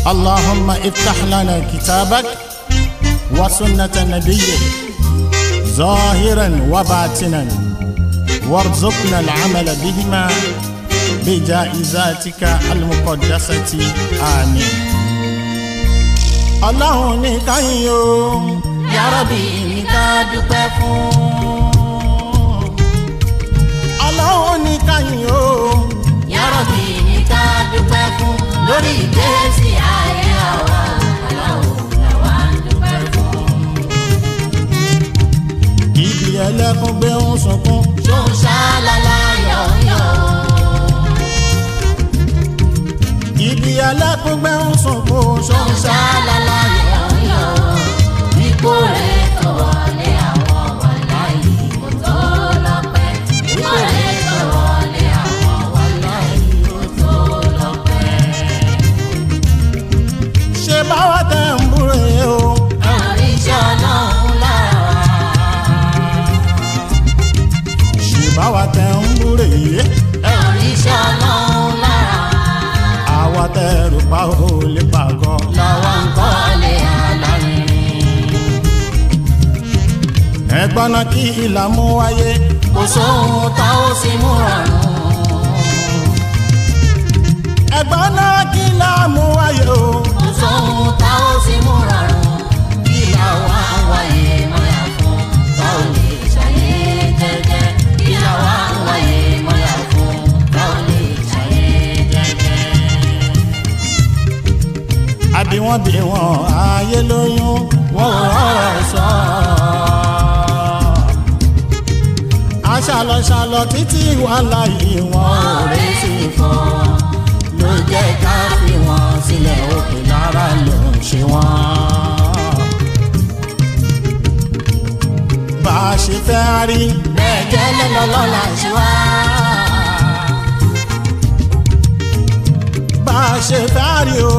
اللهم افتح لنا كتابك وسنة نبيك ظاهرا وباطنا وارزقنا العمل بهما بجائزاتك المقدسة آمين. Ọlọ́run nìkan yìí o, Ya Rabbi ní ká dúpẹ́ fún. Ọlọ́run nìkan yìí o, Ya Rabbi ní ká dúpẹ́ fún. Lórí ìgbésí ayé àwa, Ọlọ́run làwa ń dúpẹ́ fún. ibi ẹlẹ́kùn gbé ń sunkún. Ṣóun ṣáálálá yọ̀ọ́yọ̀. Ibi ẹlẹ́kùn gbé ń sunkún. Ṣóun ṣáálálá yọ̀ọ́yọ̀. Ipò rẹ̀ tó wọlé àwọn wàláyé kò tó lọ́pẹ́. Ipò rẹ̀ tó wọlé àwọn wàláyé kò tó lọ́pẹ́. Ṣé báwa tẹ̀ ń búre o? Ẹ̀rí iṣẹ́ Ọlọ́run lára wa. Ṣé báwa tẹ̀ ń búre yìí? Ẹ̀rí iṣẹ́ Ọlọ́run lára wa. Àwa tẹ̀ rò pa ò lè pàgọ́. Làwọn ń kọ́lé alárinrin. Ẹ̀gbọ́n náà kí ìlà mú wáyé. Kò sóhun tá ó sì mú rọrùn. Ẹ̀gbọ́n náà kí ìlà mú wáyé o. Kò sóhun tá ó sì mú rọrùn. Kí làwa ń wáyé mọ́yà fún tá ò lè ṣàyé jẹ́jẹ́. Kí làwa ń wáyé mọ́yà fún tá ò lè ṣàyé jẹ́jẹ́. Àbí wọ́n bí wọn ayé lóyún. Wọ́n ò rọrọ̀ sọ. Aṣàlọ̀ títí wàhálà yìí wọ́n ò rí sí fún ló jẹ́ ká fi wọ́n sílẹ̀ òkè lára ló ń ṣe wọ́n. bá a ṣe fẹ́ rí. Bẹ́ẹ̀ gẹ́lẹ́ lọ́lọ́lá ṣe wá. Bá a ṣe fẹ́ rí o.